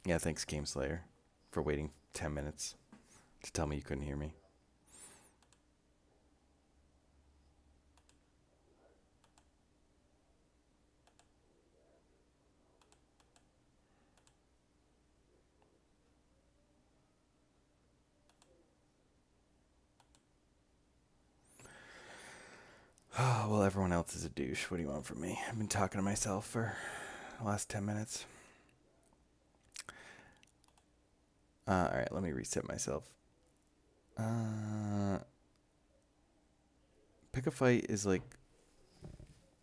Yeah, thanks, Game Slayer, for waiting 10 minutes to tell me you couldn't hear me. Oh, well, everyone else is a douche. What do you want from me? I've been talking to myself for the last 10 minutes. All right, let me reset myself. Uh, Pick a fight is like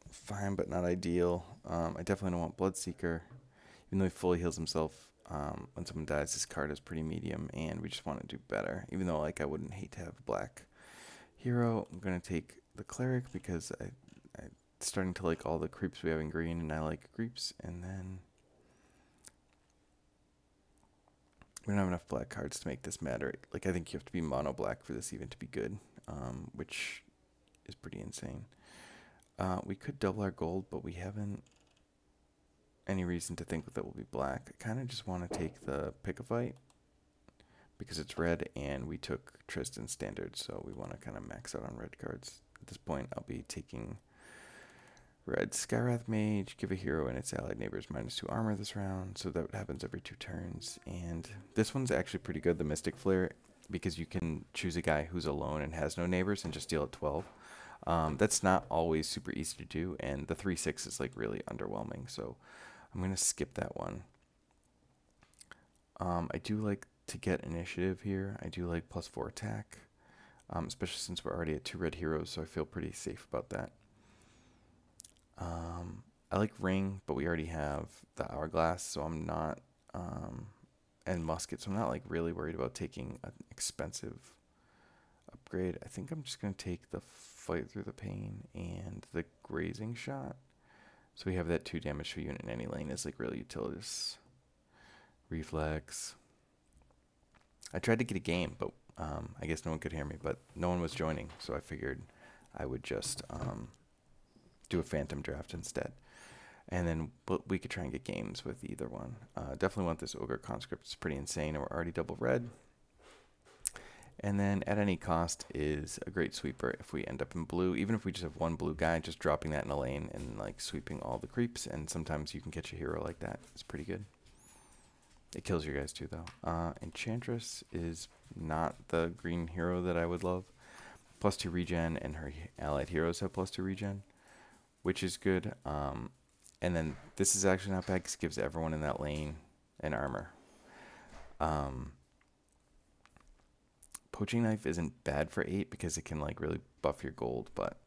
fine, but not ideal. I definitely don't want Bloodseeker. Even though he fully heals himself when someone dies, this card is pretty medium, and we just want to do better. Even though, like, I wouldn't hate to have a black hero, I'm gonna take the cleric because I starting to like all the creeps we have in green, and I like creeps. And then we don't have enough black cards to make this matter. Like, I think you have to be mono black for this even to be good, which is pretty insane. We could double our gold, but we haven't any reason to think that will be black. I kind of just want to take the pick a fight because it's red, and we took Tristan standard, so we want to kind of max out on red cards. At this point, I'll be taking red Skywrath Mage, give a hero and its allied neighbors -2 armor this round, so that happens every 2 turns. And this one's actually pretty good, the Mystic Flare, because you can choose a guy who's alone and has no neighbors and just deal at 12. That's not always super easy to do, and the 3/6 is like really underwhelming, so I'm gonna skip that one. I do like to get initiative here. I do like +4 attack, especially since we're already at 2 red heroes, so I feel pretty safe about that. I like ring, but we already have the hourglass, so I'm not, and musket, so I'm not like really worried about taking an expensive upgrade. I think I'm just gonna take the fight through the pain and the grazing shot. So we have that 2 damage per unit in any lane is like really utilitarious. Reflex. I tried to get a game, but I guess no one could hear me, but no one was joining, so I figured I would just do a phantom draft instead. And then we could try and get games with either one. Definitely want this Ogre Conscript. It's pretty insane, and we're already double red. And then at any cost is a great sweeper if we end up in blue. Even if we just have one blue guy, just dropping that in a lane and like sweeping all the creeps. And sometimes you can catch a hero like that. It's pretty good. It kills your guys too, though. Enchantress is not the green hero that I would love. +2 regen, and her allied heroes have +2 regen, which is good. And then this is actually not bad because it gives everyone in that lane an armor. Poaching Knife isn't bad for 8 because it can like really buff your gold, but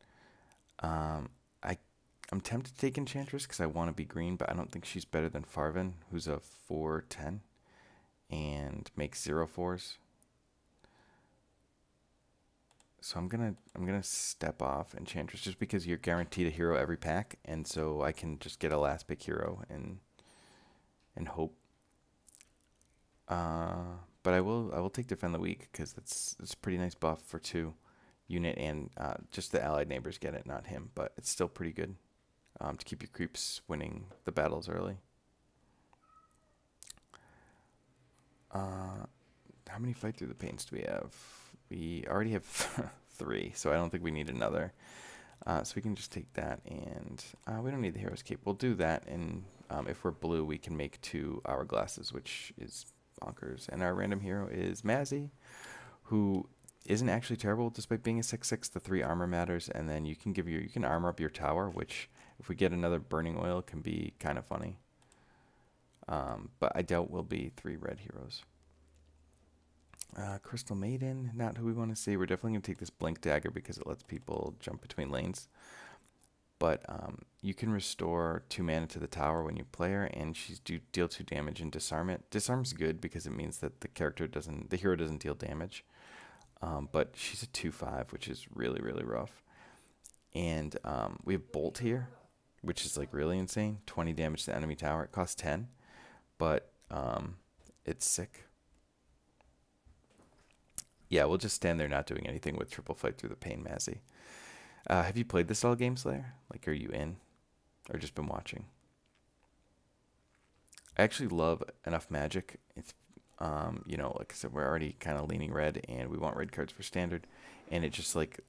um, I I'm tempted to take Enchantress because I want to be green, but I don't think she's better than Farvin, who's a 4/10 and makes 0/4s. So I'm gonna step off Enchantress just because you're guaranteed a hero every pack, and so I can just get a last pick hero and hope. But I will take Defend the Weak because it's a pretty nice buff for 2 unit, and just the allied neighbors get it, not him, but it's still pretty good to keep your creeps winning the battles early. How many fight through the pains do we have? We already have 3, so I don't think we need another. So we can just take that, and we don't need the hero's cape. We'll do that, and if we're blue, we can make 2 hourglasses, which is bonkers. And our random hero is Mazzy, who isn't actually terrible despite being a 6/6. The 3 armor matters, and then you can armor up your tower, which if we get another burning oil can be kind of funny. But I doubt we'll be 3 red heroes. Crystal Maiden, not who we want to see. We're definitely going to take this Blink Dagger because it lets people jump between lanes. But you can restore 2 mana to the tower when you play her, and she's deal 2 damage and disarm it. Disarm's good because it means that the hero doesn't deal damage. But she's a 2/5, which is really, really rough. And we have Bolt here, which is like really insane. 20 damage to the enemy tower. It costs 10, but it's sick. Yeah, we'll just stand there not doing anything with triple fight through the pain, Mazzy. Have you played this all, Game Slayer? Like, are you in? Or just been watching? I actually love enough magic. It's like I said, we're already kind of leaning red, and we want red cards for standard, and it just like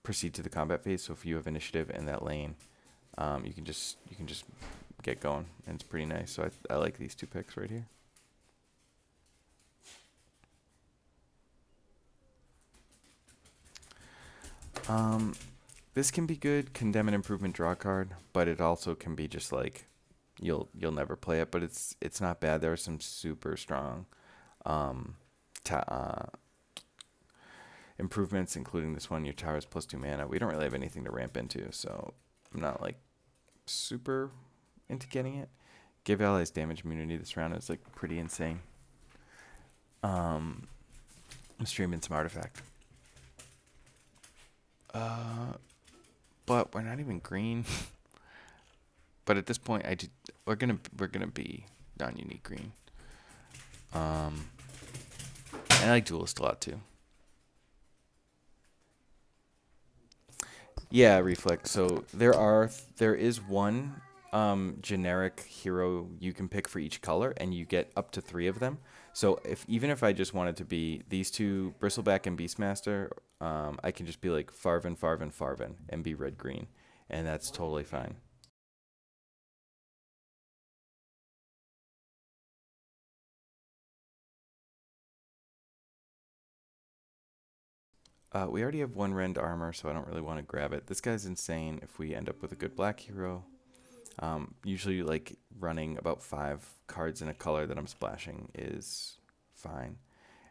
proceed to the combat phase. So if you have initiative in that lane, you can just get going, and it's pretty nice. So I like these two picks right here. This can be good, condemn an improvement draw card, but it also can be just like you'll never play it, but it's not bad. There are some super strong um, ta- improvements, including this one. Your tower is +2 mana. We don't really have anything to ramp into, so I'm not like super into getting it. Give allies damage immunity this round is like pretty insane. I'm streaming some artifact. But we're not even green. But at this point, we're gonna be non-unique green. And I like duelist a lot too. Yeah, reflect. So there is one generic hero you can pick for each color, and you get up to 3 of them. So even if I just wanted to be these two, Bristleback and Beastmaster, I can just be like Farvin, Farvin, Farvin, and be red green, and that's totally fine. We already have 1 rend armor, so I don't really want to grab it. This guy's insane if we end up with a good black hero. Usually, like, running about 5 cards in a color that I'm splashing is fine.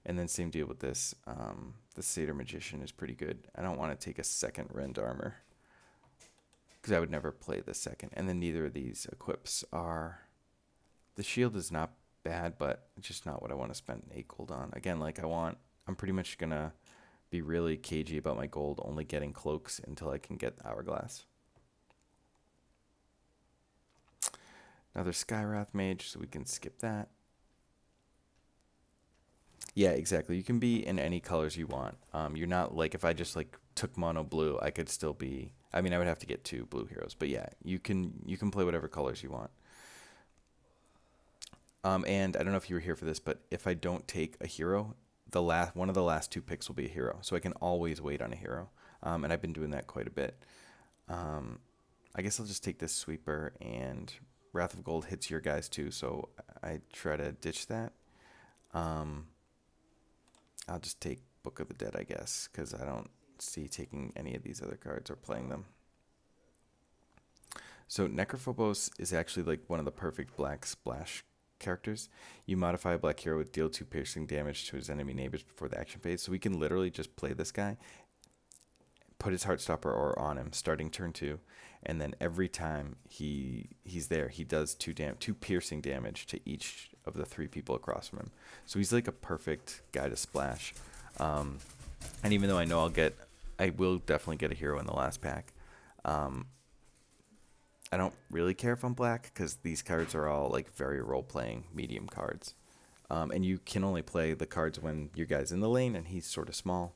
And then same deal with this. The Satyr Magician is pretty good. I don't want to take a second rend armor, because I would never play the second. And then neither of these equips are... The shield is not bad, but it's just not what I want to spend 8 gold on. Again, like, I'm pretty much going to be really cagey about my gold, only getting cloaks until I can get Hourglass. Another Skywrath Mage, so we can skip that. Yeah, exactly. You can be in any colors you want. You're not like, if I just like took mono blue, I could still be. I mean, I would have to get 2 blue heroes, but yeah, you can play whatever colors you want. And I don't know if you were here for this, but if I don't take a hero, one of the last 2 picks will be a hero, so I can always wait on a hero. And I've been doing that quite a bit. I guess I'll just take this sweeper, and Wrath of Gold hits your guys too, so I try to ditch that. I'll just take Book of the Dead, I guess, because I don't see taking any of these other cards or playing them. So Necrophobos is actually like one of the perfect black splash characters. You modify a black hero with deal 2 piercing damage to his enemy neighbors before the action phase. So we can literally just play this guy, put his Heartstopper Aura on him starting turn 2, and then every time he's there, he does 2 piercing damage to each of the 3 people across from him. So he's like a perfect guy to splash. And even though I know I will definitely get a hero in the last pack. I don't really care if I'm black, because these cards are all like very role-playing medium cards. And you can only play the cards when your guy's in the lane and he's sort of small.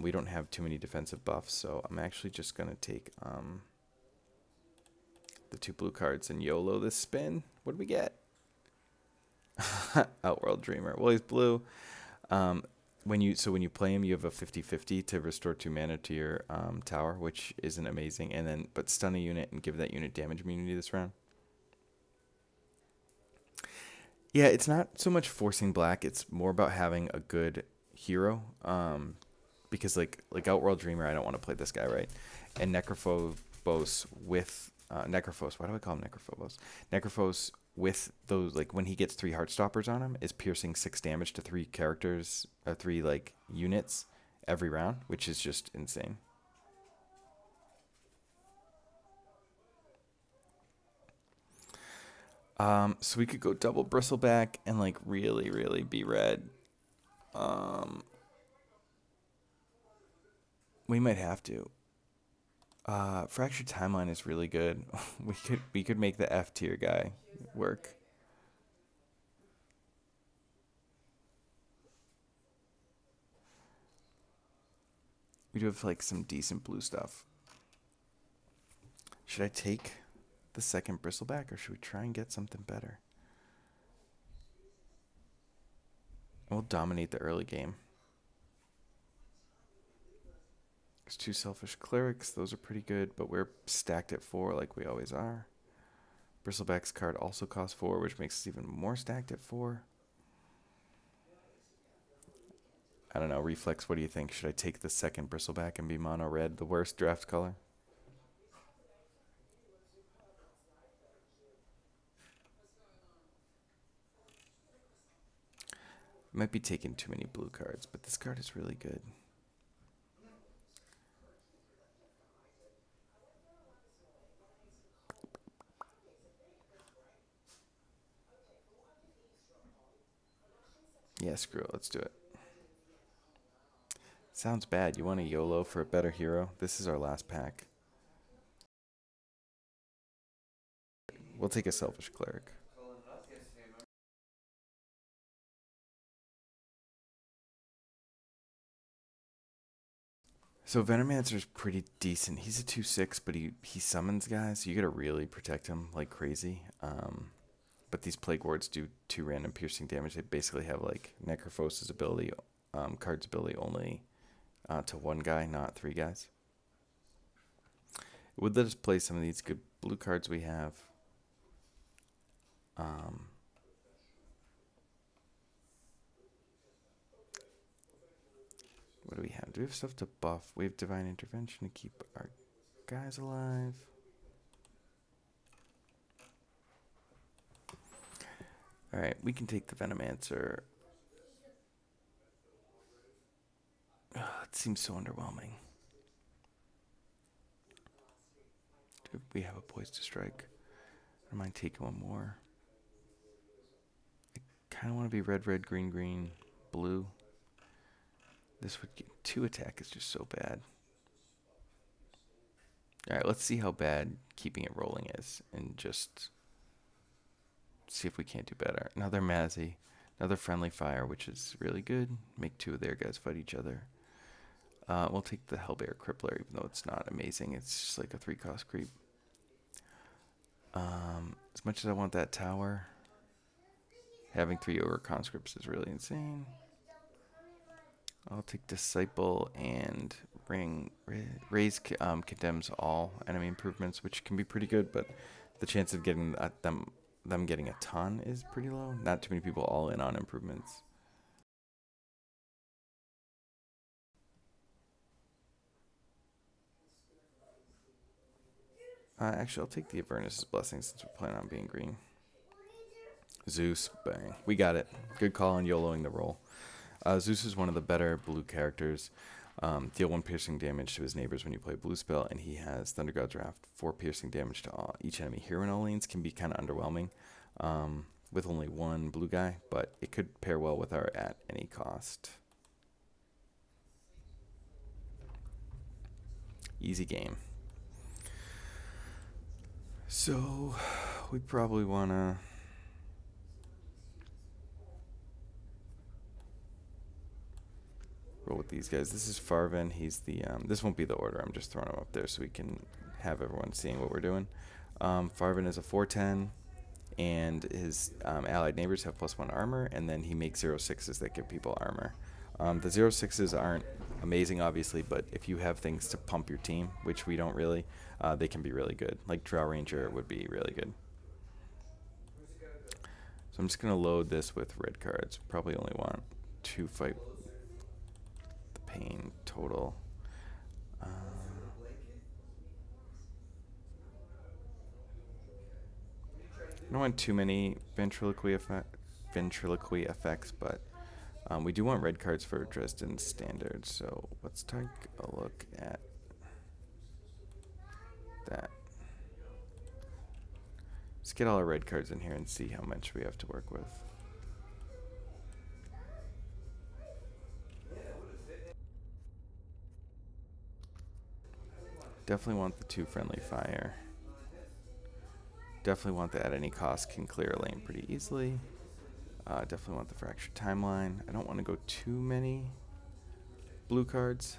We don't have too many defensive buffs, so I'm actually just going to take the 2 blue cards and YOLO this spin. What do we get? Outworld Dreamer. Well, he's blue. When you play him, you have a 50-50 to restore 2 mana to your tower, which isn't amazing. But stun a unit and give that unit damage immunity this round. Yeah, it's not so much forcing black. It's more about having a good hero. Because like Outworld Dreamer, I don't want to play this guy, right? And Necrophobos with Necrophos. Why do I call him Necrophobos? Necrophos with those, like, when he gets 3 Heartstoppers on him, is piercing 6 damage to 3 characters, or 3 like units every round, which is just insane. So we could go double Bristleback and like really, really be red. We might have to. Fractured Timeline is really good. we could make the F tier guy work. We do have like some decent blue stuff. Should I take the second Bristleback, or should we try and get something better? We'll dominate the early game. There's 2 Selfish Clerics. Those are pretty good, but we're stacked at 4 like we always are. Bristleback's card also costs 4, which makes us even more stacked at 4. I don't know. Reflex, what do you think? Should I take the second Bristleback and be mono red, the worst draft color? Might be taking too many blue cards, but this card is really good. Yeah, screw it. Let's do it. Sounds bad. You want a YOLO for a better hero? This is our last pack. We'll take a Selfish Cleric. So Venomancer's pretty decent. He's a 2/6, but he summons guys. So you gotta really protect him like crazy. But these Plague Wards do 2 random piercing damage. They basically have like Necrophos' ability, card's ability only to 1 guy, not 3 guys. It would let us play some of these good blue cards we have. What do we have? Do we have stuff to buff? We have Divine Intervention to keep our guys alive. Alright, we can take the Venomancer. It seems so underwhelming. We have a Poise to Strike. I don't mind taking one more. I kind of want to be red, red, green, green, blue. This would get 2 attack is just so bad. Alright, let's see how bad keeping it rolling is. And just see if we can't do better. Another Mazzy. Another Friendly Fire, which is really good. Make 2 of their guys fight each other. We'll take the Hellbear Crippler, even though it's not amazing. It's just like a 3-cost creep. As much as I want that tower, having 3 over conscripts is really insane. I'll take Disciple and Raise condemns all enemy improvements, which can be pretty good, but the chance of getting them getting a ton is pretty low. Not too many people all in on improvements. Actually, I'll take the Avernus' Blessing since we're planning on being green. Zeus, bang. We got it. Good call on YOLOing the roll. Zeus is one of the better blue characters. Deal 1 piercing damage to his neighbors when you play blue spell, and he has Thunder God Draft. 4 piercing damage to each enemy hero in all lanes. Can be kind of underwhelming with only 1 blue guy, but it could pair well with our At Any Cost. Easy game. So we probably want to roll with these guys. This is Farven. He's the this won't be the order. I'm just throwing him up there so we can have everyone seeing what we're doing. Farven is a 4/10, and his allied neighbors have +1 armor, and then he makes 0/6s that give people armor. The 0/6s aren't amazing, obviously, but if you have things to pump your team, which we don't really, they can be really good. Like Drow Ranger would be really good. So I'm just going to load this with red cards. Probably only want 2 fight the pain total. I don't want too many ventriloquy effects, but we do want red cards for Dresden Standard. So let's take a look at that. Let's get all our red cards in here and see how much we have to work with. Definitely want the 2 friendly fire. Definitely want the At Any Cost can clear a lane pretty easily. Definitely want the Fractured Timeline. I don't want to go too many blue cards.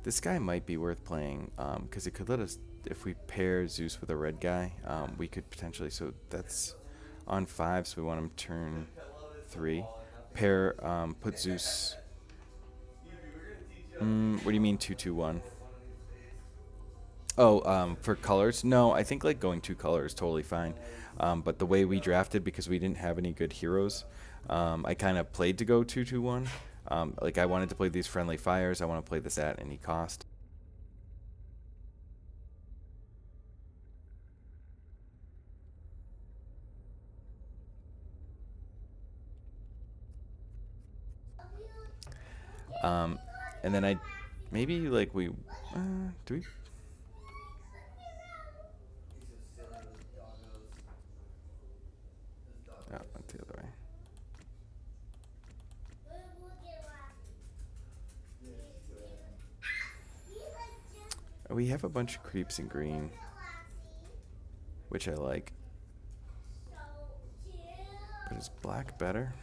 This guy might be worth playing because it could let us, if we pair Zeus with a red guy, we could potentially, so that's on 5, so we want him turn 3. Pair, put Zeus. What do you mean 2-2-1? Oh, for colors? No, I think like going 2 colors is totally fine. But the way we drafted, because we didn't have any good heroes, I kind of played to go 2-2-1. Like I wanted to play these friendly fires. I want to play this at any cost. And then I maybe like we do we. Oh, that's the other way. We have a bunch of creeps in green, which I like. But is black better?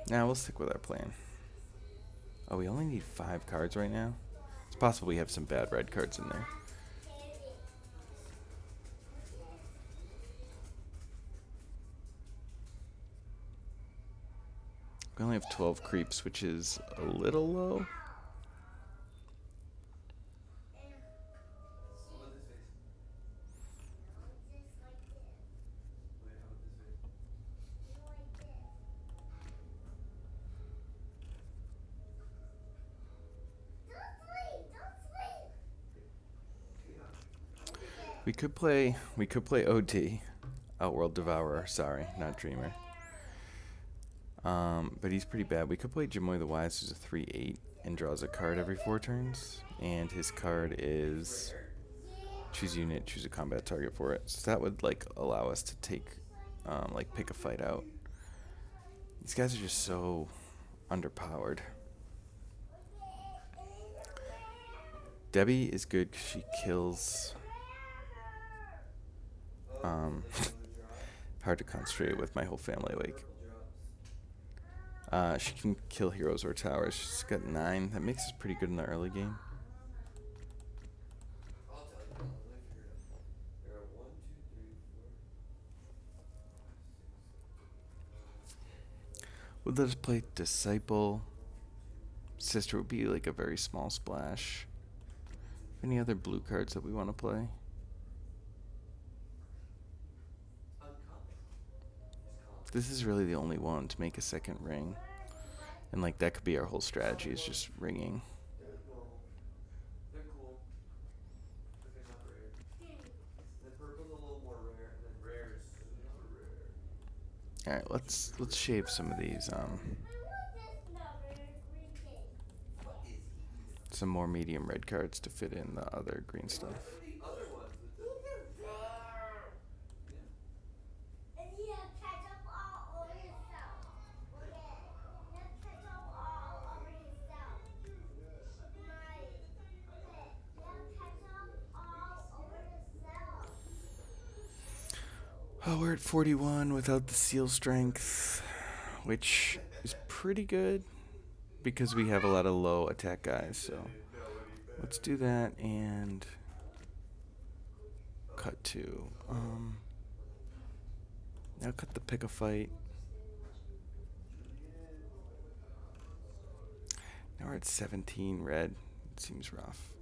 Nah, we'll stick with our plan. Oh, we only need 5 cards right now. It's possible we have some bad red cards in there. We only have 12 creeps, which is a little low. We could play OD, Outworld Devourer. Sorry, not Dreamer. But he's pretty bad. We could play Jamoy the Wise, who's a 3/8 and draws a card every 4 turns. And his card is choose unit, choose a combat target for it. So that would like allow us to take, like pick a fight out. These guys are just so underpowered. Debbie is good because she kills. Hard to concentrate with my whole family awake. She can kill heroes or towers. She's got 9. That makes us pretty good in the early game. We'll let us play Disciple. Sister would be like a very small splash. Any other blue cards that we want to play? This is really the only one to make a second ring. And like that could be our whole strategy, is just ringing. Alright, let's shave some of these some more medium red cards to fit in the other green stuff. Oh, we're at 41 without the seal strength, which is pretty good because we have a lot of low attack guys. So let's do that and cut to. Now cut the pick a fight. Now we're at 17 red. It seems rough.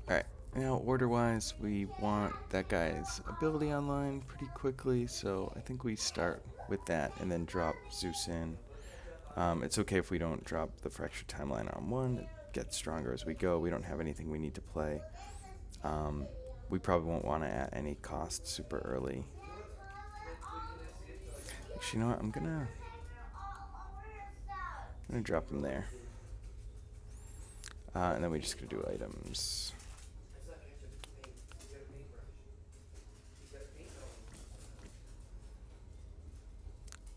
Alright, now order-wise, we want that guy's ability online pretty quickly, so I think we start with that and then drop Zeus in. It's okay if we don't drop the Fractured Timeline on 1. It gets stronger as we go. We don't have anything we need to play. We probably won't want to at any cost super early. Actually, you know what? I'm gonna drop him there. And then we just gonna do items.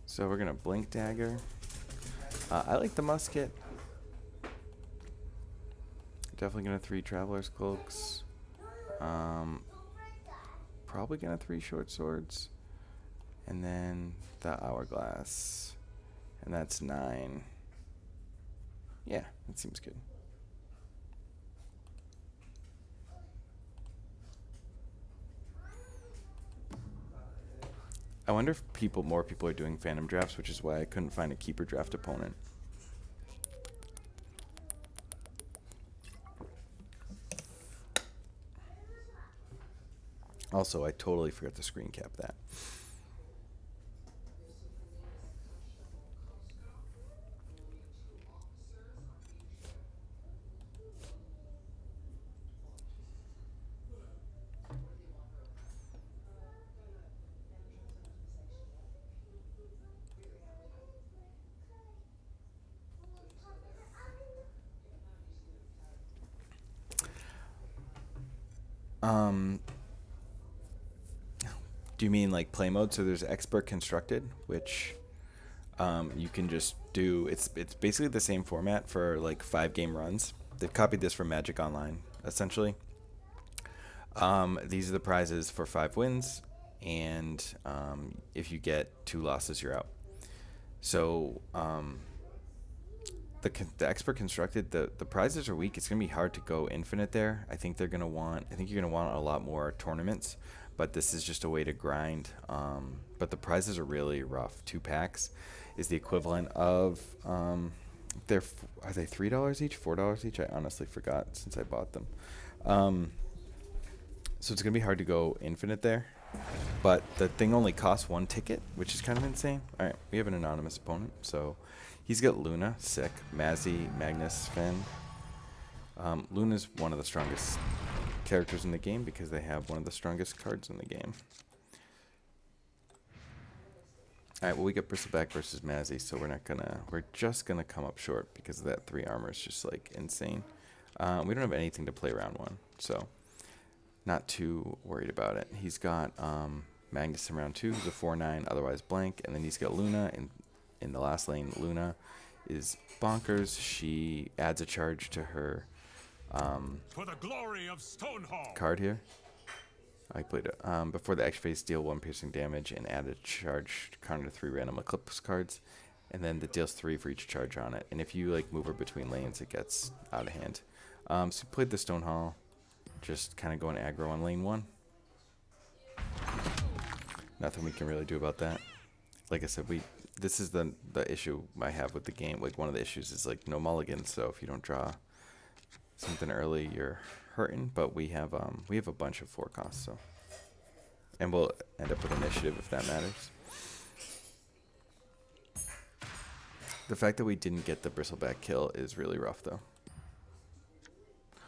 So we're gonna Blink Dagger. I like the musket. Definitely gonna 3 Traveler's Cloaks. Probably gonna 3 Short Swords. And then the Hourglass. And that's 9. Yeah, that seems good. I wonder if more people are doing Phantom drafts, which is why I couldn't find a keeper draft opponent. Also, I totally forgot to screen cap that. Do you mean like play mode? So there's expert constructed, which you can just do. It's basically the same format for like 5-game runs. They've copied this from Magic Online, essentially. These are the prizes for 5 wins, and if you get 2 losses, you're out. So the expert constructed, the prizes are weak. It's gonna be hard to go infinite there. I think you're gonna want a lot more tournaments, but this is just a way to grind. But the prizes are really rough. 2 packs is the equivalent of are they $3 each, $4 each? I honestly forgot since I bought them. So it's gonna be hard to go infinite there. But the thing only costs 1 ticket, which is kind of insane. All right, we have an anonymous opponent, so he's got Luna, sick. Mazzy, Magnus, Sven. Luna's one of the strongest characters in the game because they have one of the strongest cards in the game. All right, well, we got Bristleback versus Mazzy, so we're just gonna come up short because of that 3 armor is just like insane. We don't have anything to play round 1, so not too worried about it. He's got Magnus in round 2, who's a 4/9, otherwise blank, and then he's got Luna in the last lane. Luna is bonkers. She adds a charge to her for the glory of Stonehall card here. I played it. Before the X phase, deal 1 piercing damage and add a charge to counter 3 random Eclipse cards, and then it deals 3 for each charge on it. And if you like move her between lanes, it gets out of hand. So we played the Stonehall, just kind of going aggro on lane 1. Nothing we can really do about that. Like I said, this is the issue I have with the game. Like, one of the issues is like no mulligans, so if you don't draw something early, you're hurting. But we have a bunch of 4 costs, so, and we'll end up with initiative if that matters. The fact that we didn't get the Bristleback kill is really rough, though.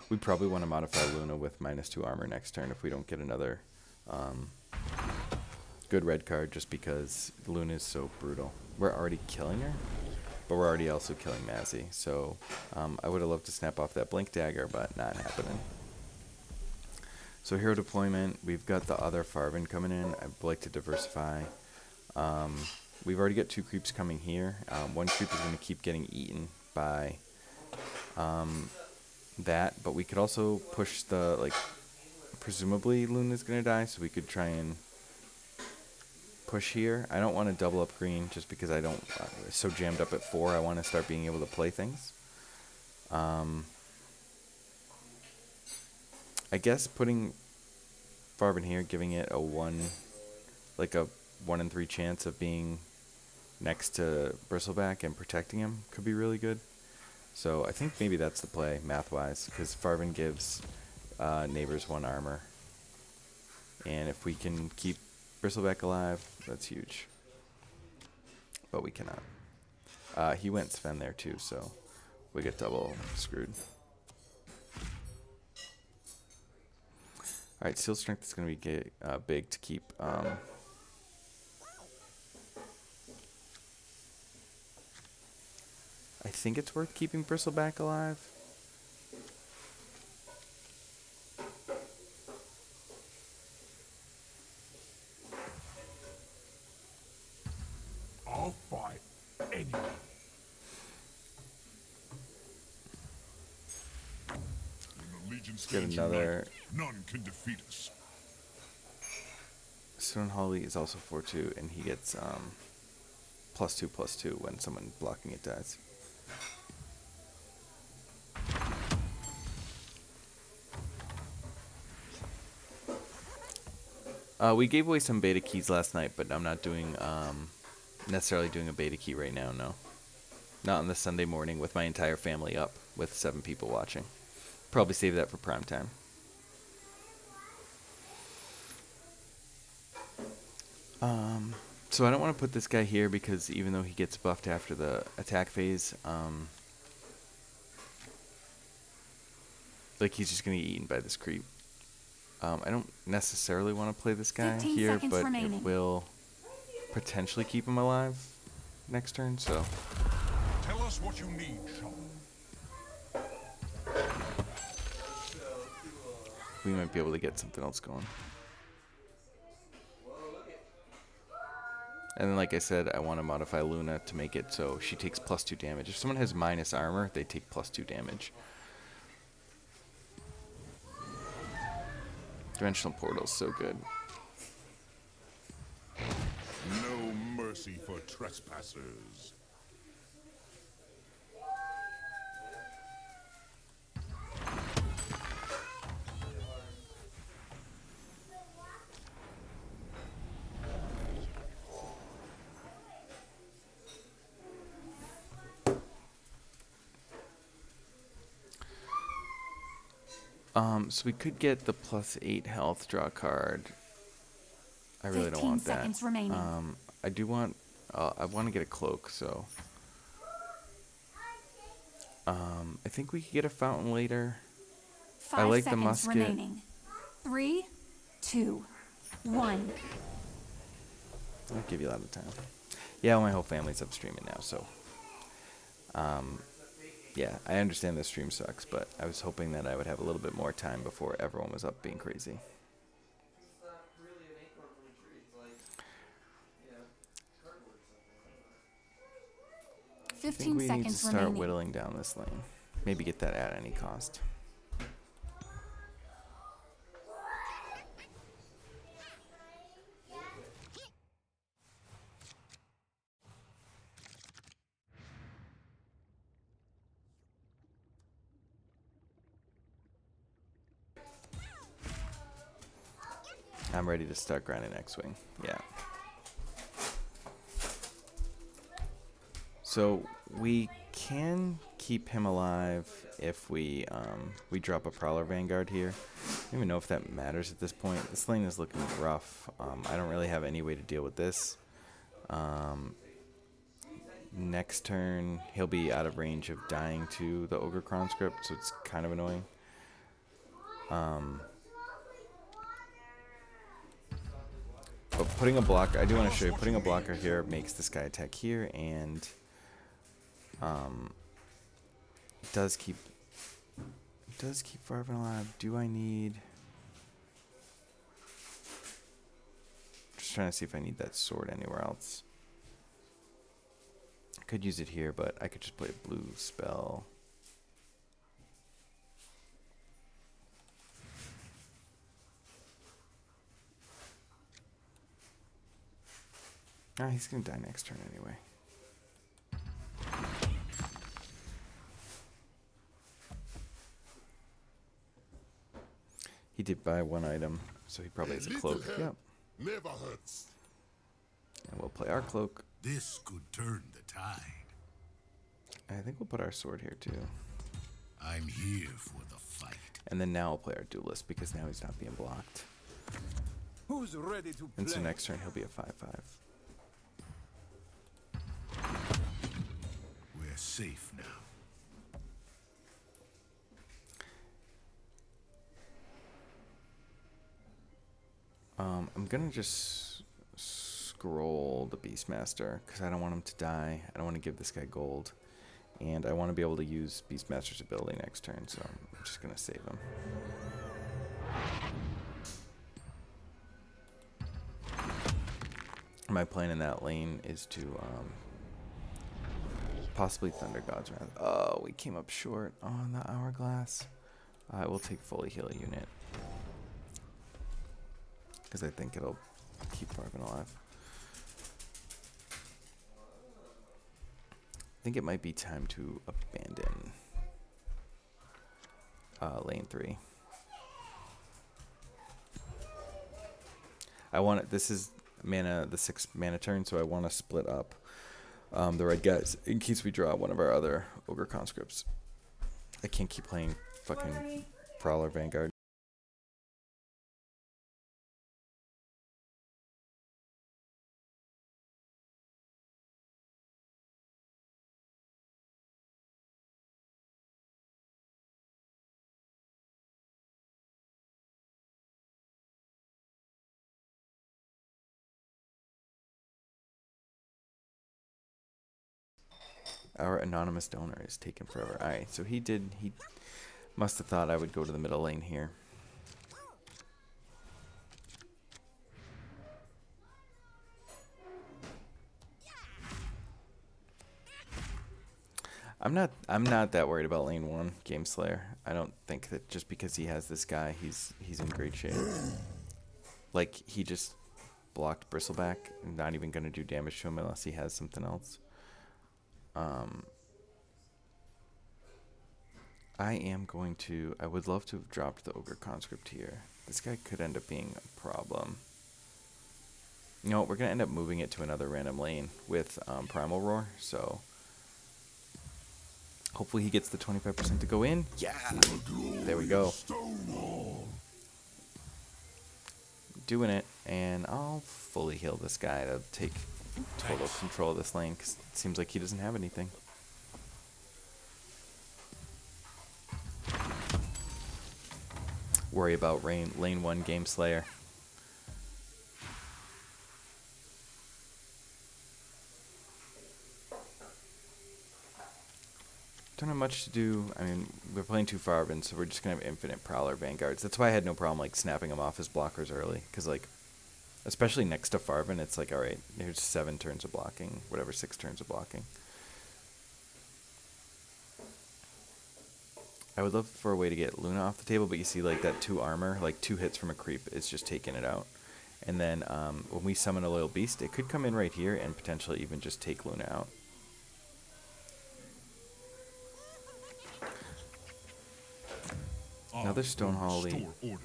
We probably want to modify Luna with -2 armor next turn if we don't get another good red card, just because Luna is so brutal. We're already killing her, but we're already also killing Mazzy. So I would have loved to snap off that Blink Dagger, but not happening. So hero deployment, we've got the other Farvin coming in. I'd like to diversify. We've already got 2 creeps coming here. 1 creep is going to keep getting eaten by that, but we could also push the, like, presumably Luna's going to die, so we could try and push here. I don't want to double up green just because I don't, it's so jammed up at 4. I want to start being able to play things. I guess putting Farvin here, giving it a 1 in 3 chance of being next to Bristleback and protecting him could be really good. So I think maybe that's the play, math-wise, because Farvin gives neighbors 1 armor. And if we can keep Bristleback alive, that's huge. But we cannot. He went Sven there too, so we get double screwed. Alright, Seal Strength is going to be big to keep. I think it's worth keeping Bristleback alive. I'll fight anyone. Against Get ancient another. light, none can defeat us. Stone Holly is also 4/2, and he gets +2/+2 when someone blocking it dies. We gave away some beta keys last night, but I'm not doing necessarily doing a beta key right now. No, not on the Sunday morning with my entire family up with 7 people watching. Probably save that for prime time. So I don't want to put this guy here because even though he gets buffed after the attack phase, like he's just gonna get eaten by this creep. I don't necessarily want to play this guy here, but it will potentially keep him alive next turn. So Tell us what you need, Shaman. we might be able to get something else going. And then, like I said, I want to modify Luna to make it so she takes +2 damage. If someone has minus armor, they take +2 damage. Dimensional Portal's so good. No mercy for trespassers. So we could get the +8 health draw card. I really don't want that. I do want. I want to get a cloak, so. I think we could get a fountain later. I like the musket. Remaining. 3, 2, 1. I'll give you a lot of time. Yeah, my whole family's up streaming now, so. Yeah, I understand the stream sucks, but I was hoping that I would have a little bit more time before everyone was up being crazy. 15 I think we seconds need to start remaining. whittling down this lane. Maybe get that at any cost. I'm ready to start grinding X-Wing. Yeah. So we can keep him alive if we drop a Prowler Vanguard here. I don't even know if that matters at this point. This lane is looking rough. I don't really have any way to deal with this. Next turn, he'll be out of range of dying to the Ogre Conscript, so it's kind of annoying. But putting a blocker, I do want to show you, putting a blocker here makes this guy attack here, and it does keep Farvan alive. Do I need? Just trying to see if I need that sword anywhere else. I could use it here, but I could just play a blue spell. Ah, he's gonna die next turn anyway. He did buy 1 item, so he probably has a cloak. Yep. Never hurts. And we'll play our cloak. This could turn the tide. I think we'll put our sword here too. I'm here for the fight. And then now I'll play our duelist because now he's not being blocked. Who's ready to play? And so next turn he'll be a 5/5. We're safe now. I'm gonna just scroll the Beastmaster because I don't want him to die. I don't want to give this guy gold, and I want to be able to use Beastmaster's ability next turn. So I'm just gonna save him. My plan in that lane is to possibly Thunder God's Wrath. Oh, we came up short on the Hourglass. I will take fully heal unit. Because I think it'll keep Farben alive. I think it might be time to abandon lane 3. I want it. This is mana, the 6 mana turn, so I want to split up the red guys in case we draw one of our other ogre conscripts. I can't keep playing fucking Prowler Vanguard. Our anonymous donor is taking forever. Alright, so he must have thought I would go to the middle lane here. I'm not that worried about lane 1, Game Slayer. I don't think that just because he has this guy, he's in great shape. Like, he just blocked Bristleback, not even gonna do damage to him unless he has something else. I would love to have dropped the Ogre Conscript here. This guy could end up being a problem. You know, we're going to end up moving it to another random lane with Primal Roar, so hopefully he gets the 25% to go in. Yeah, there we go. Doing it, and I'll fully heal this guy to take total control of this lane, because it seems like he doesn't have anything. Worry about lane 1 Game Slayer. Don't have much to do. I mean, we're playing 2 Farben, so we're just gonna have infinite Prowler Vanguards. That's why I had no problem like snapping them off as blockers early, because like, especially next to Farben, it's like, all right, here's 7 turns of blocking, whatever, 6 turns of blocking. I would love for a way to get Luna off the table, but you see like that 2 armor, like 2 hits from a creep is just taking it out. And then when we summon a Loyal Beast, it could come in right here and potentially even just take Luna out. Another Stonehall lead.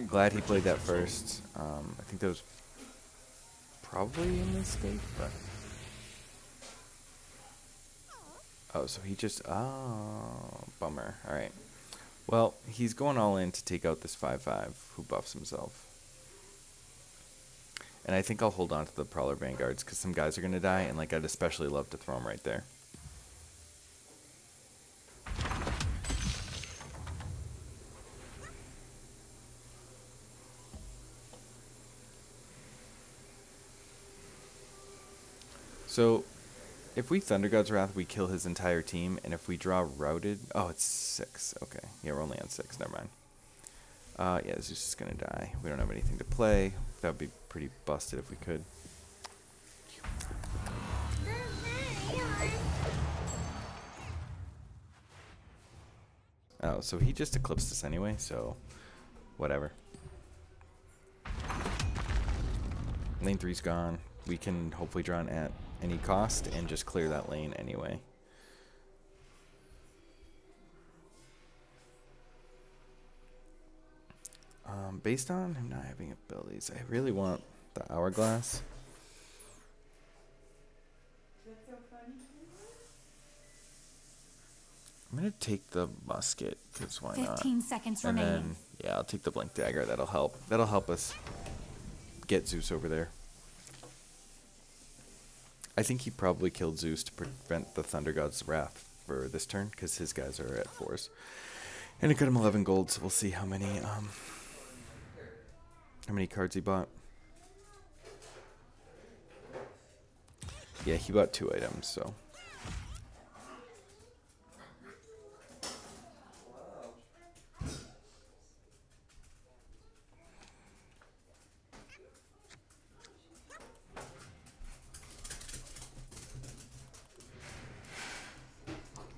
Glad he played that first. I think that was probably a mistake, but... Oh, so he just... Oh, bummer. Alright. Well, he's going all in to take out this 5/5 who buffs himself. And I think I'll hold on to the Prowler Vanguards because some guys are going to die, and like I'd especially love to throw them right there. So, if we Thunder God's Wrath, we kill his entire team, and if we draw Routed... Oh, it's 6. Okay. Yeah, we're only on 6. Never mind. Yeah, Zeus is going to die. We don't have anything to play. That would be pretty busted if we could. Oh, so he just eclipsed us anyway, so whatever. Lane 3's gone. We can hopefully draw an at any cost and just clear that lane anyway. Based on him not having abilities, I really want the Hourglass. I'm gonna take the musket because why not? 15 seconds and remaining. then yeah, I'll take the blink dagger. That'll help. That'll help us get Zeus over there. I think he probably killed Zeus to prevent the Thunder God's Wrath for this turn because his guys are at 4s, and it got him 11 gold. So we'll see how many cards he bought. Yeah, he bought 2 items, so.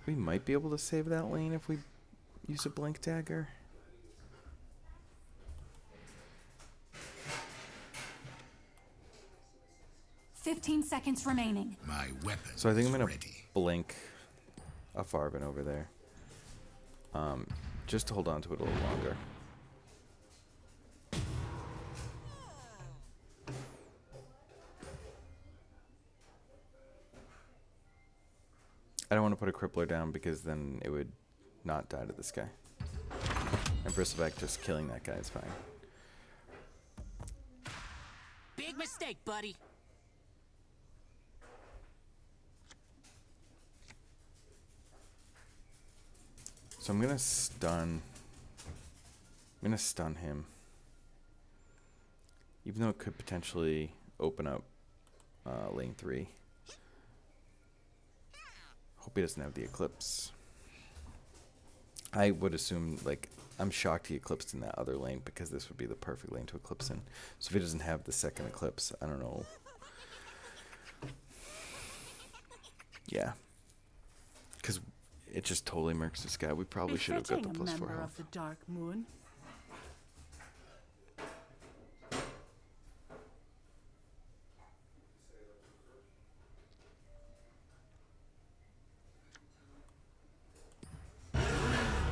We might be able to save that lane if we use a blink dagger. 15 seconds remaining. My weapon. So I think I'm gonna ready. blink a Farben over there. Just to hold on to it a little longer. I don't want to put a crippler down because then it would not die to this guy. And Bristleback just killing that guy is fine. Big mistake, buddy. So I'm gonna stun him. Even though it could potentially open up lane 3. Hope he doesn't have the Eclipse. I would assume, like, I'm shocked he Eclipsed in that other lane because this would be the perfect lane to Eclipse in. So if he doesn't have the second Eclipse, I don't know. Yeah. Because it just totally murks this guy. We probably should have got the plus 4 member health. of the Dark Moon.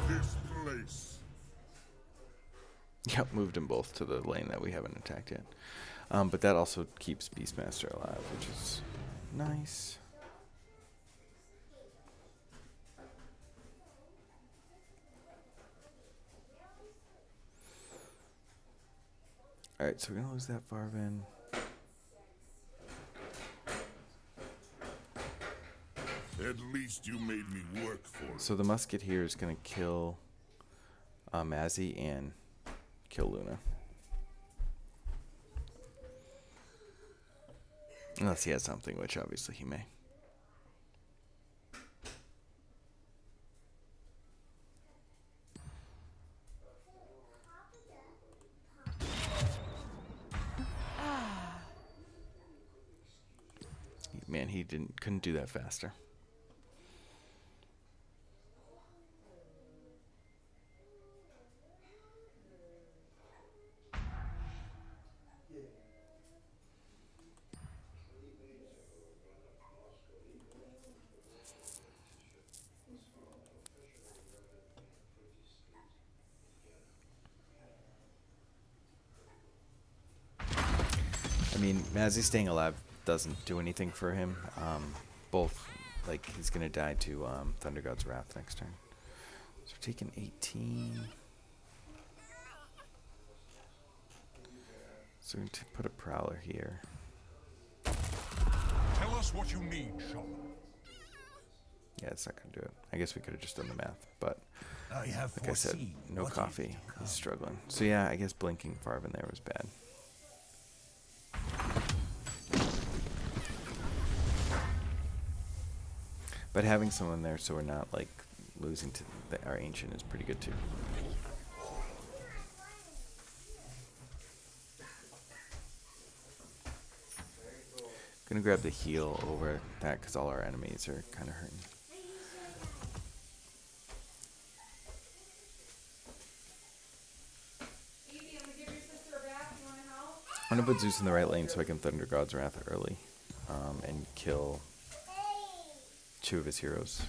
This place. Yep, moved them both to the lane that we haven't attacked yet. But that also keeps Beastmaster alive, which is nice. Alright, so we're going to lose that Farben. At least you made me work for it. So the musket here is going to kill Mazzy and kill Luna. Unless he has something, which obviously he may. Man, he couldn't do that faster. I mean, Mazzy staying alive doesn't do anything for him. Both, like, he's gonna die to Thunder God's Wrath next turn. So we're taking 18. So we're going to put a Prowler here. Tell us what you need, Shaman. Yeah, it's not gonna do it. I guess we could have just done the math, but I have like I said, no coffee. He's struggling. So yeah, I guess blinking Farben there was bad. But having someone there so we're not like losing to our ancient is pretty good too. Gonna grab the heal over that because all our enemies are kind of hurting. I'm gonna put Zeus in the right lane so I can Thunder God's Wrath early and kill 2 of his heroes.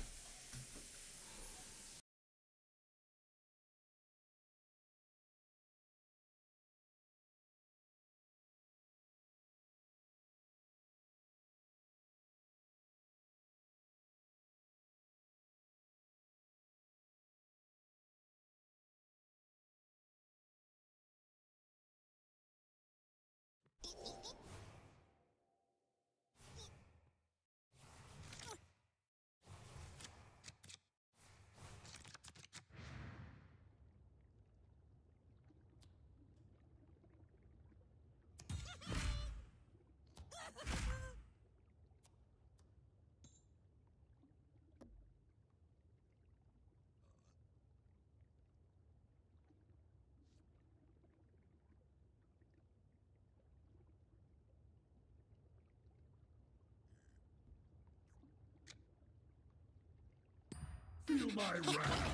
Feel my wrath.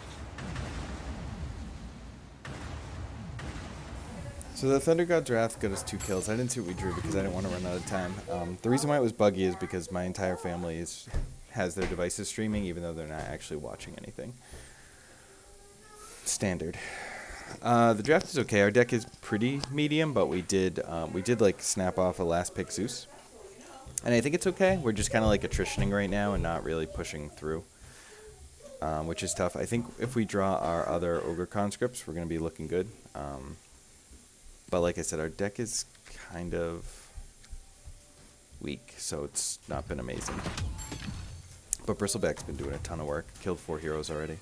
So the Thunder God's Wrath got us 2 kills. I didn't see what we drew because I didn't want to run out of time. The reason why it was buggy is because my entire family has their devices streaming, even though they're not actually watching anything. Standard. The draft is okay. Our deck is pretty medium, but we did like snap off a last pick Zeus, and I think it's okay. We're just kind of like attritioning right now and not really pushing through, which is tough. I think if we draw our other Ogre conscripts, we're gonna be looking good. But like I said, our deck is kind of weak, so it's not been amazing. But Bristleback's been doing a ton of work. Killed 4 heroes already.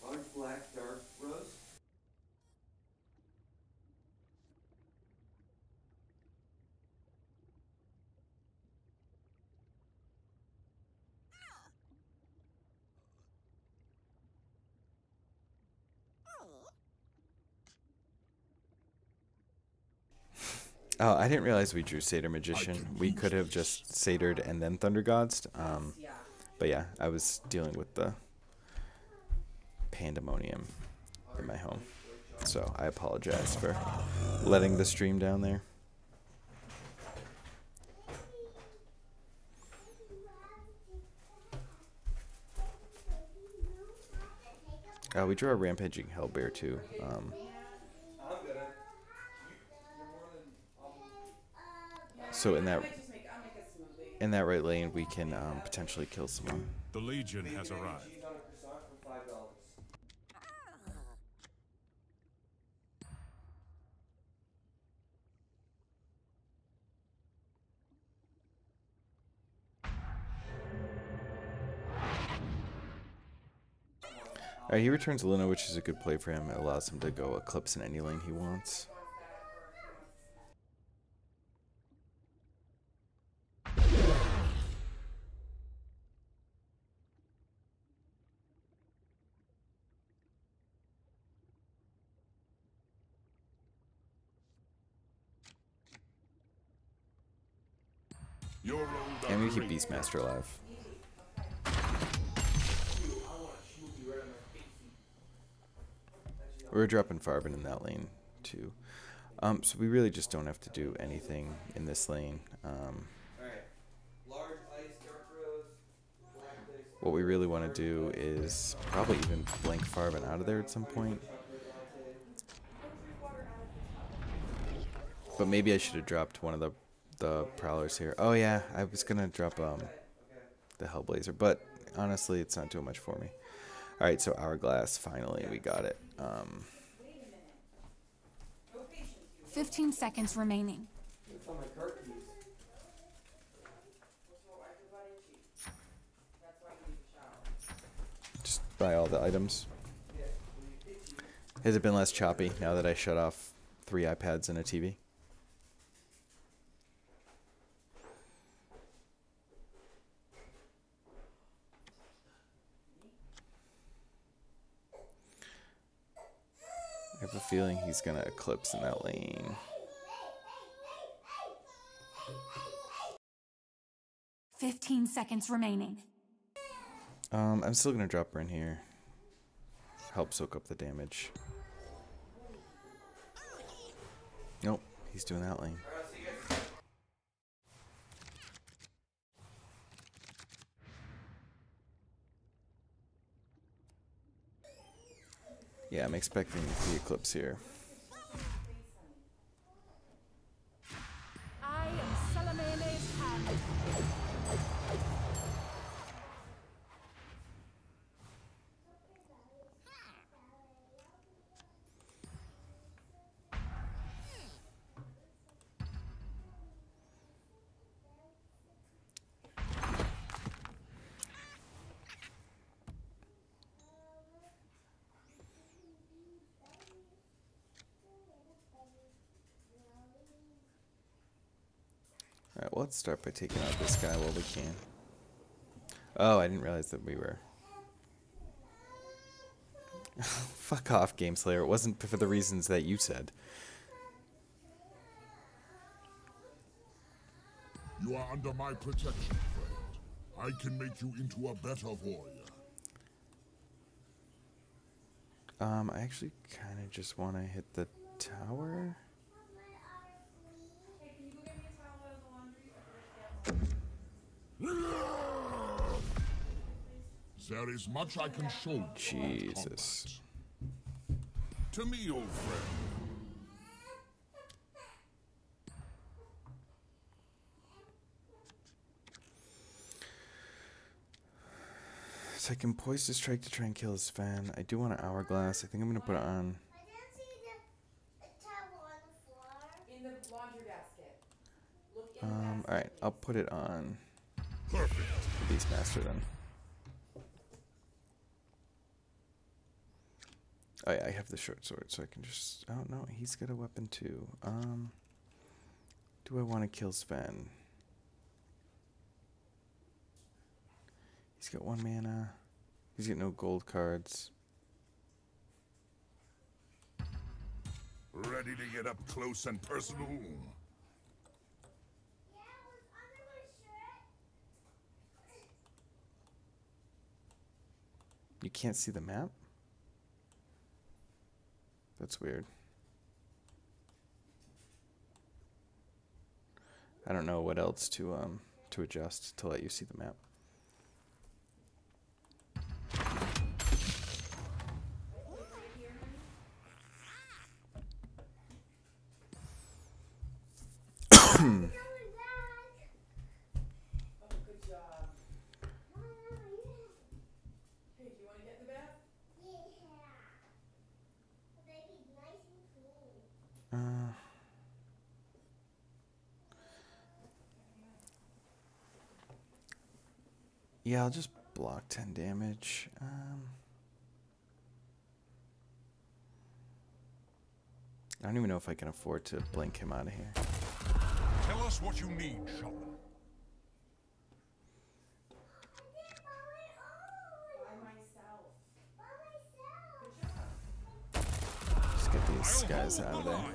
Large black dark rose. Oh, I didn't realize we drew Satyr Magician. We could have just Satyred and then Thunder Gods. But yeah, I was dealing with the pandemonium in my home. So I apologize for letting the stream down there. We drew a Rampaging Hellbear too. So in that right lane, we can potentially kill someone. The Legion has arrived. Alright, he returns Luna, which is a good play for him. It allows him to go Eclipse in any lane he wants. And we keep Beastmaster alive. We're dropping Farben in that lane too. So we really just don't have to do anything in this lane. What we really want to do is probably even blank Farben out of there at some point. But maybe I should have dropped one of the Prowlers here. Oh yeah, I was gonna drop the Hellblazer, but honestly, it's not doing much for me. All right, so Hourglass, finally we got it. 15 seconds remaining. Just buy all the items. Has it been less choppy now that I shut off 3 iPads and a TV? I have a feeling he's gonna Eclipse in that lane. 15 seconds remaining. I'm still gonna drop her in here. Help soak up the damage. Nope, he's doing that lane. Yeah, I'm expecting the Eclipse here. I am Salamele's hand. Alright, well, let's start by taking out this guy while we can. Oh, I didn't realize that we were... Fuck off, Game Slayer. It wasn't for the reasons that you said. You are under my protection, friend. I can make you into a better warrior. I actually kind of just want to hit the tower. There is much I can show you about Jesus. combat. To me, old friend. So I can poise to strike to try and kill his fan. I do want an hourglass. I think I'm gonna put it on. I didn't see the towel on the floor. In the laundry basket. Look in the basket. Alright, I'll put it on Perfect. the Beastmaster then. Oh yeah, I have the short sword, so I can just... Oh no, he's got a weapon too. Do I want to kill Sven? He's got 1 mana. He's got no gold cards. Ready to get up close and personal? Yeah, it was under my shirt. You can't see the map? That's weird. I don't know what else to adjust to let you see the map. Coming back. Oh, good job. Oh, yeah. Hey, do you want to get in the bath? Yeah. They be nice and clean. Yeah, I'll just block 10 damage. I don't even know if I can afford to blink him out of here. Tell us what you need, Shaman. By myself. Just get these guys out of there.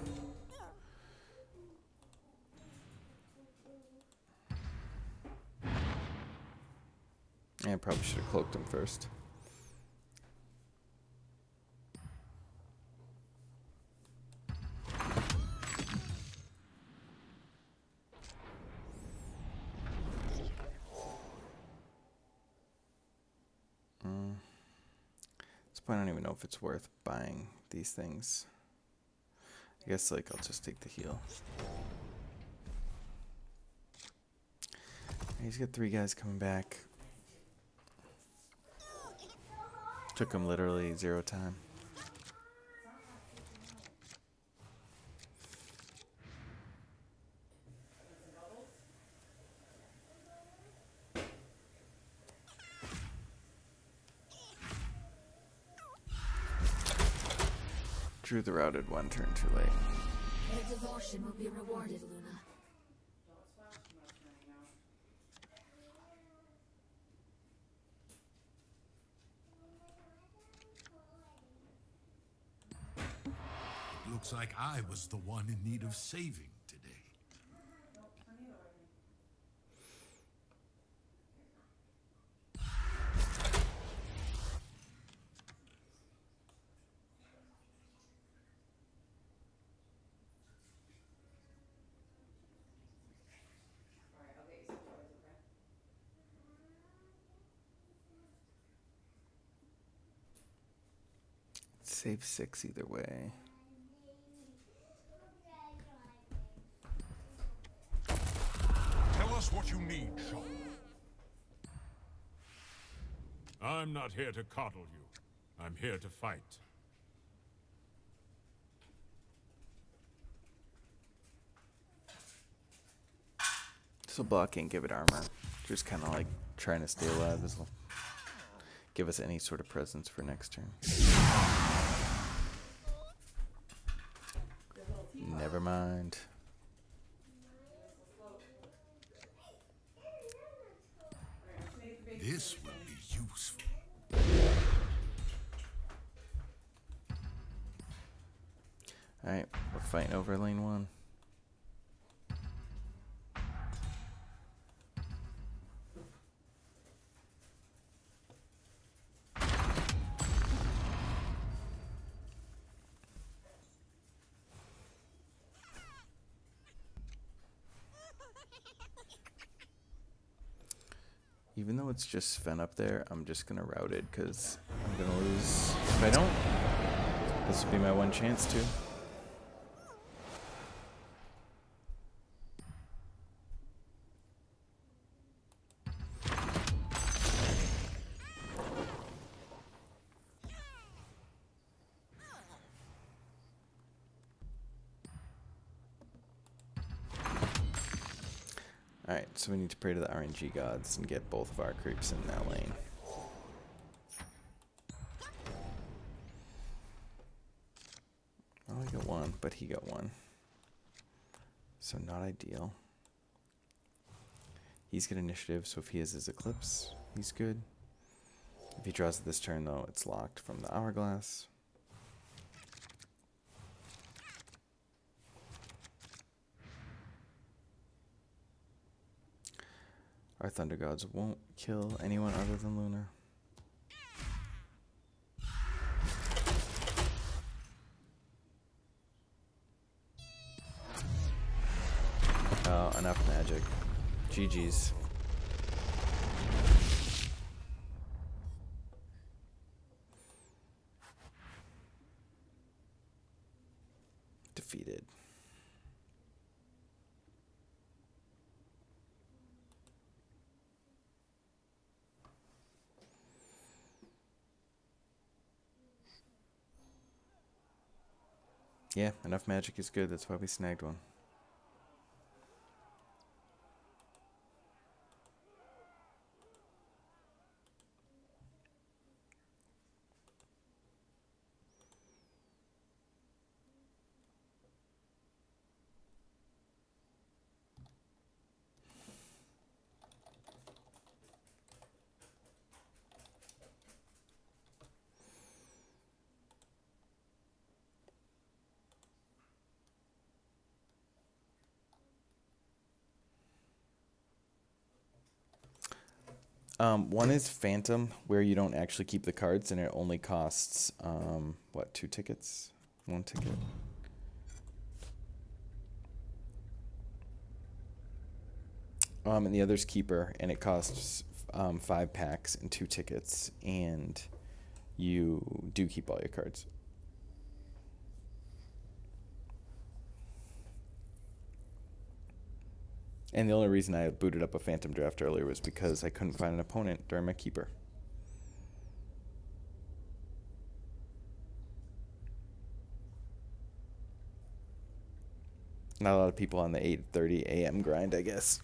Yeah, I probably should have cloaked him first. At this point, I don't even know if it's worth buying these things. I guess, like, I'll just take the heal. He's got 3 guys coming back. Took him literally 0 time. Drew the routed 1 turn too late. Your devotion will be rewarded, Luna. Don't splash too much now, you know. Looks like I was the one in need of saving today. No, turn the other way. Alright, I'll get you some toys, okay? Save 6 either way. Tell us what you need, Shaman. I'm not here to coddle you. I'm here to fight. So block can't give it armor. Just kind of like trying to stay alive. This will give us any sort of presence for next turn. Never mind. This will be useful. Alright, we're fighting over lane 1. Even though it's just Sven up there, I'm just gonna route it because I'm gonna lose. If I don't, this will be my one chance to. Alright, so we need to pray to the RNG gods and get both of our creeps in that lane. I only got one, but he got one. So not ideal. He's got initiative, so if he has his Eclipse, he's good. If he draws it this turn, though, it's locked from the Hourglass. Our Thunder Gods won't kill anyone other than Lunar. Oh, enough magic. GG's. Defeated. Yeah, enough magic is good. That's why we snagged one. One is Phantom, where you don't actually keep the cards, and it only costs, what, 2 tickets? 1 ticket? And the other's Keeper, and it costs 5 packs and 2 tickets, and you do keep all your cards. And the only reason I booted up a Phantom draft earlier was because I couldn't find an opponent during my Keeper. Not a lot of people on the 8:30 a.m. grind, I guess.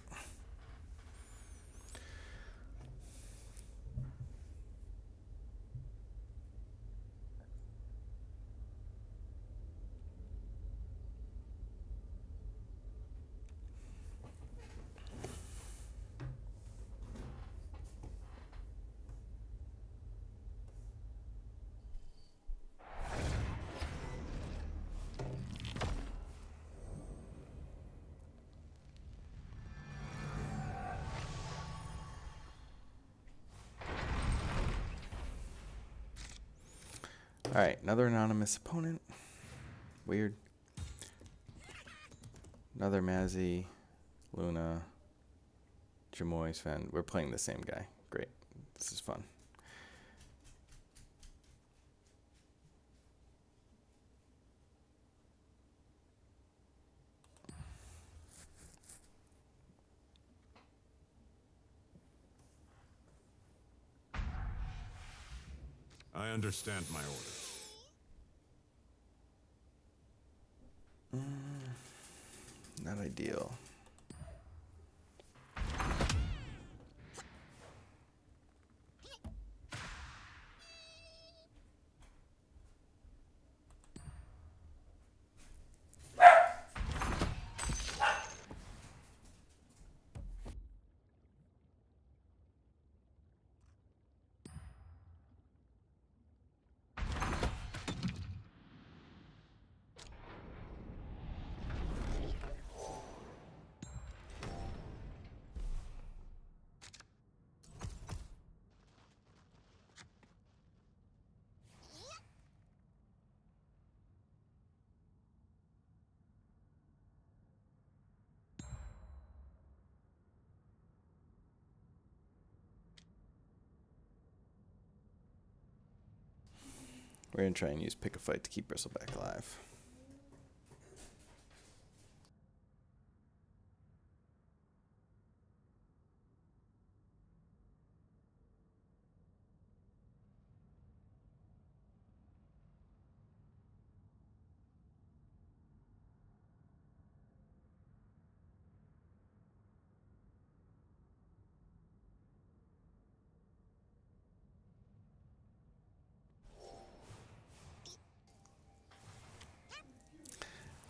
Alright, another anonymous opponent. Weird. Another Mazzy, Luna, Jamoy, Sven. We're playing the same guy. Great. This is fun. I understand my orders. Not ideal. We're going to try and use Pick a Fight to keep Bristleback alive.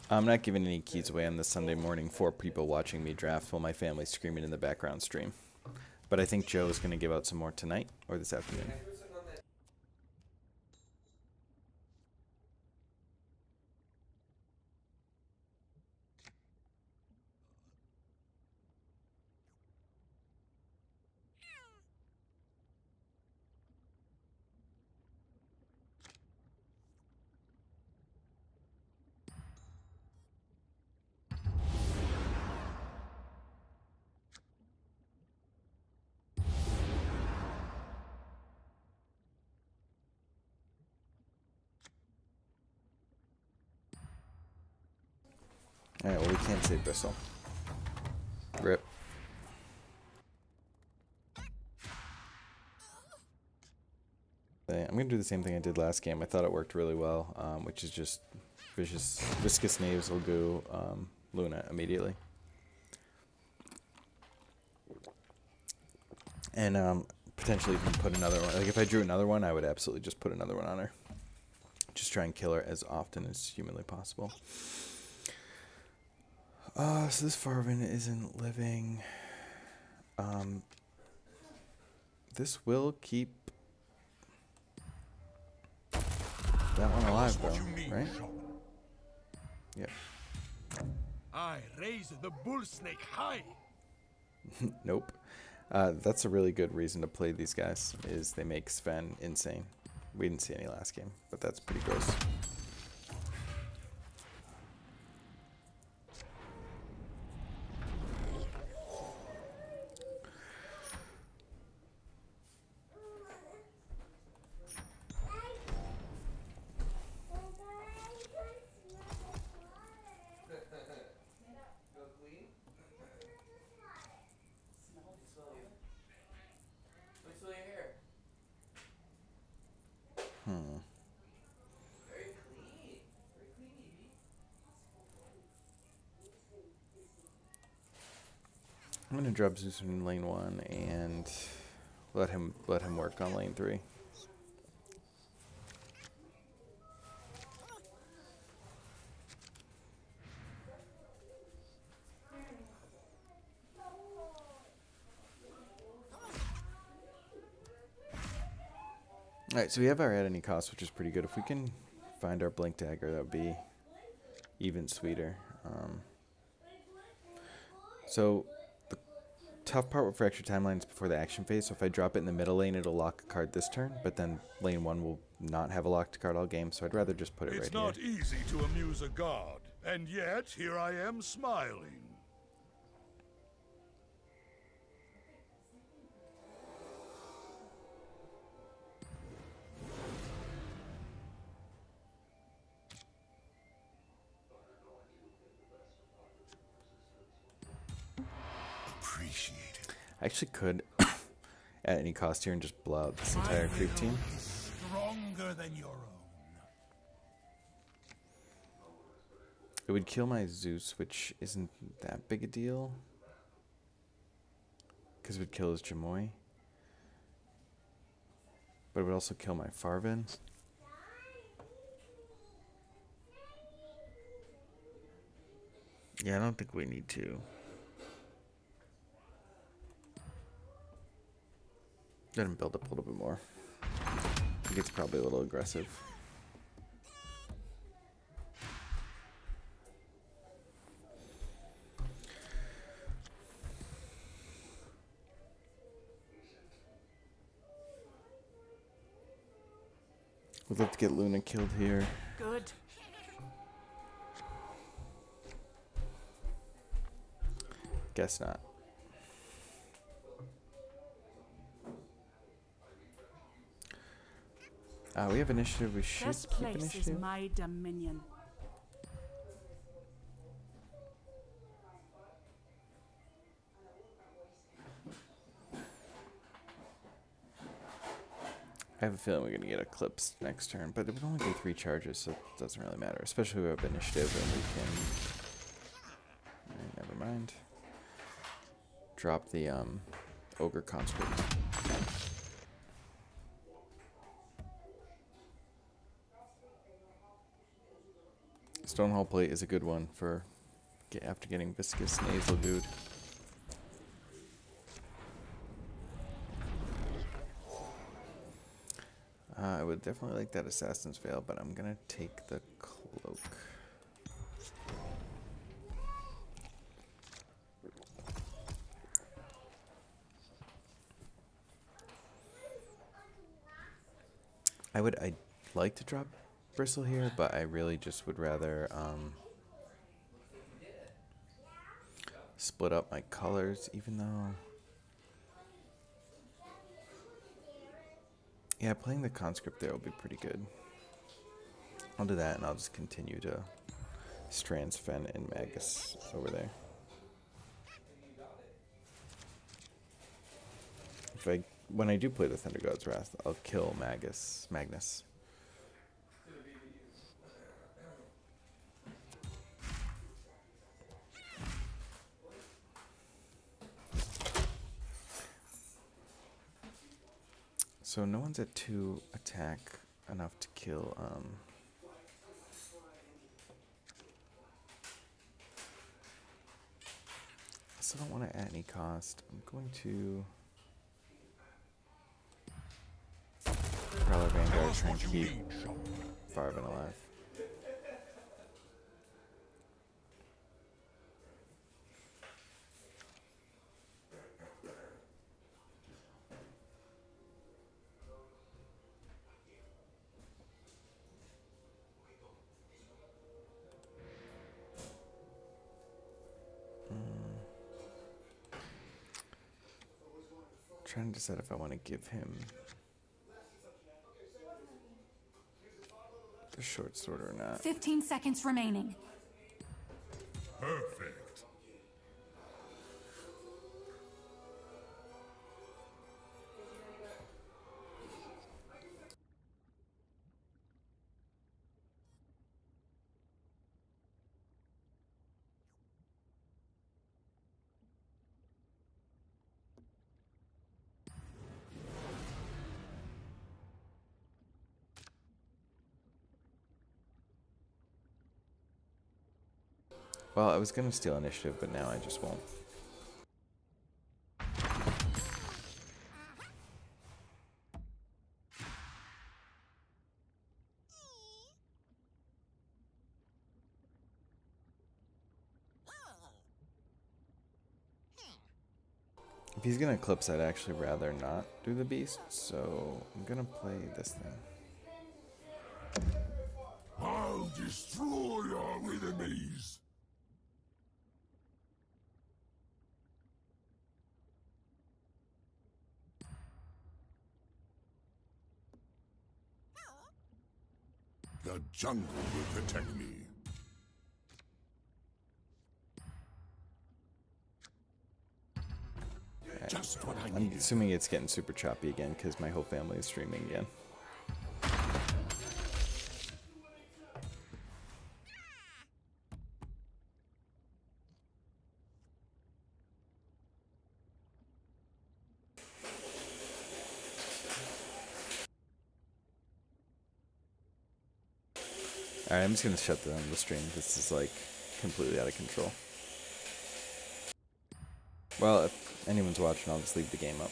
I'm not giving any keys away on this Sunday morning for people watching me draft while my family's screaming in the background stream. But I think Joe is going to give out some more tonight or this afternoon. Alright, well, we can't save Bristle. Rip. I'm going to do the same thing I did last game. I thought it worked really well, which is just Viscous Knaves will go Luna immediately. And potentially even put another one. Like, if I drew another one, I would absolutely just put another one on her. Just try and kill her as often as humanly possible. So this Farvin isn't living. This will keep that one alive, though, right? Yep. I raise the bull snake high. Nope. That's a really good reason to play these guys, is they make Sven insane. We didn't see any last game, but that's pretty gross. I'm gonna drop Zeus in lane 1 and let him work on lane 3. Alright, so we have our at any cost, which is pretty good. If we can find our Blink Dagger, that would be even sweeter. So the tough part for extra timeline is before the action phase. So if I drop it in the middle lane, it'll lock a card this turn, but then lane 1 will not have a locked card all game. So I'd rather just put it right here. It's not easy to amuse a god, and yet here I am smiling. I actually could at any cost here and just blow out this entire creep team. Stronger than your own. It would kill my Zeus, which isn't that big a deal, because it would kill his Jamoy. But it would also kill my Farvin. Yeah, I don't think we need to. Let him build up a little bit more. I think it's probably a little aggressive. We'd love to get Luna killed here. Good. Guess not. We have initiative. We should This keep place is initiative. my dominion. I have a feeling we're gonna get eclipsed next turn, but it would only be 3 charges, so it doesn't really matter. Especially if we have initiative and we can. Alright, never mind. Drop the ogre conscript. Stonehall plate is a good one for after getting viscous nasal dude. I would definitely like that assassin's veil, but I'm gonna take the cloak. I'd like to drop bristle here, but I really just would rather split up my colors, even though yeah, playing the conscript there will be pretty good. I'll do that, and I'll just continue to Strands, Fen, and Magus over there. When I do play the Thunder God's Wrath, I'll kill Magnus. So no one's at 2 attack enough to kill. I still don't want to at any cost. I'm going to Prowler Vanguard, try and keep Farben alive. Trying to decide if I want to give him the short sword or not. 15 seconds remaining. Perfect. Well, I was gonna steal initiative, but now I just won't. If he's gonna eclipse, I'd actually rather not do the beast, so I'm gonna play this thing. I'll destroy our enemies. The jungle will protect me. Just what I I'm needed. assuming it's getting super choppy again because my whole family is streaming again. Alright, I'm just gonna shut down the stream. This is like completely out of control. Well, if anyone's watching, I'll just leave the game up.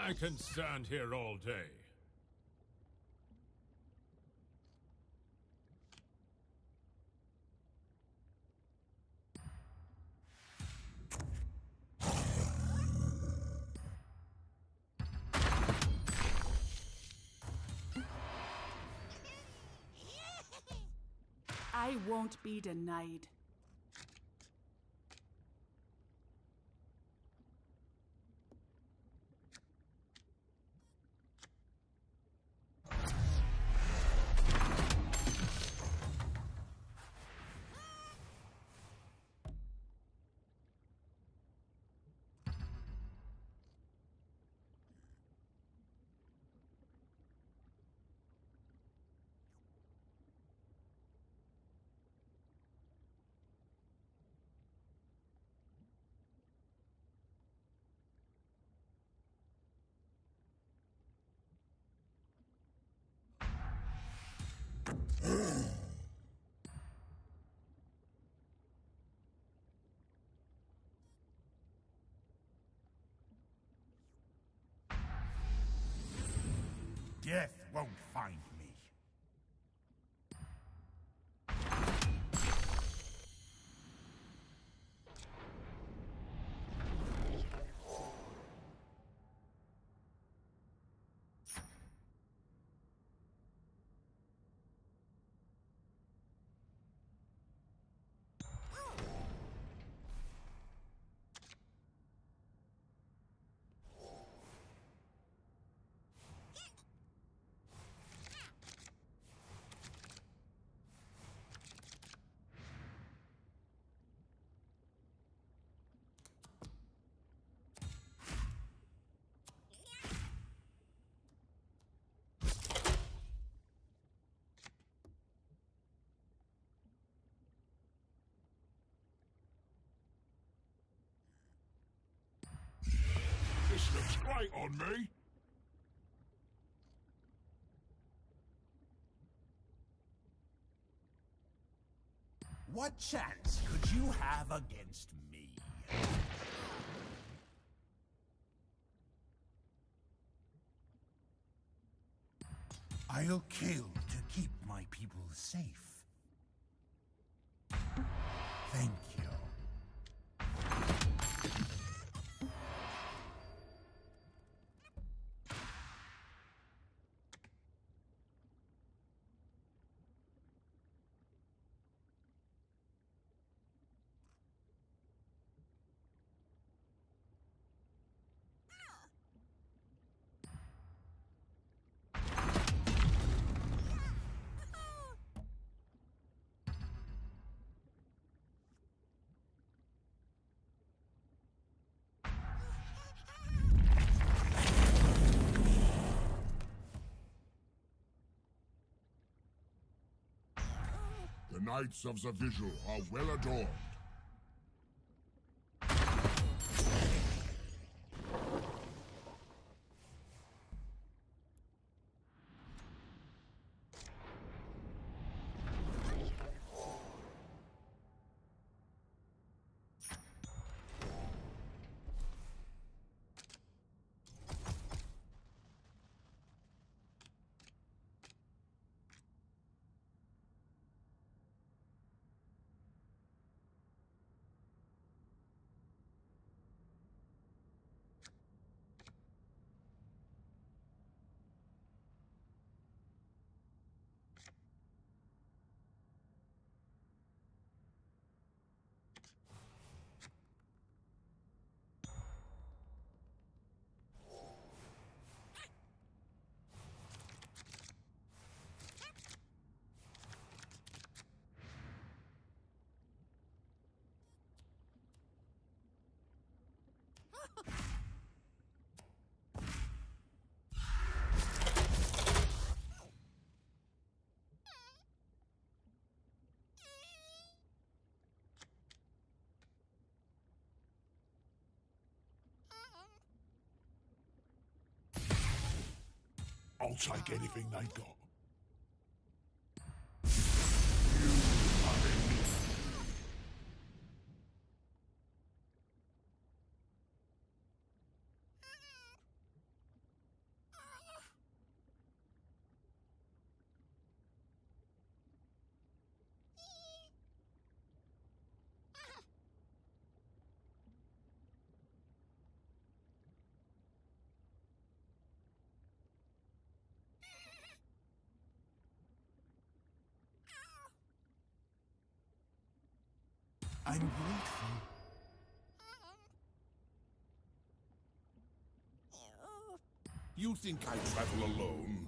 I can stand here all day. I won't be denied. Death won't find me. This looks great on me. What chance could you have against me? I'll kill to keep my people safe. Thank you. The Knights of the Vigil are well adorned. I'll take anything they got. I'm grateful. You think I travel alone?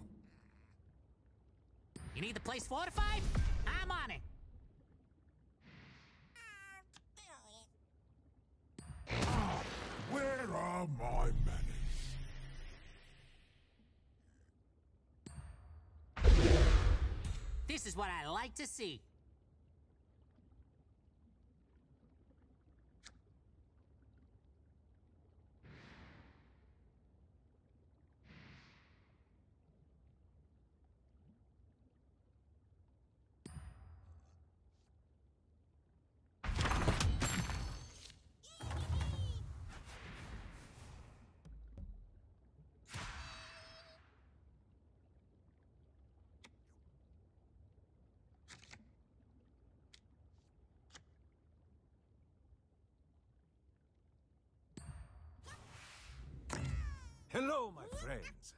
You need the place fortified? I'm on it. Where are my manners? This is what I like to see. Hello, my friends.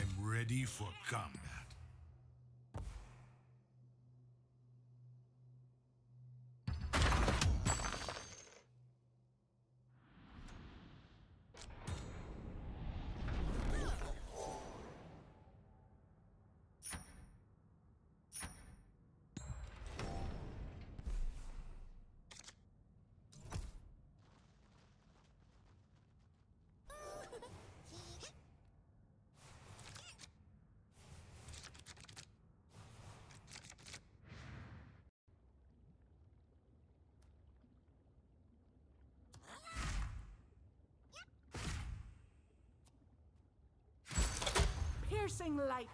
I'm ready for combat. Piercing light.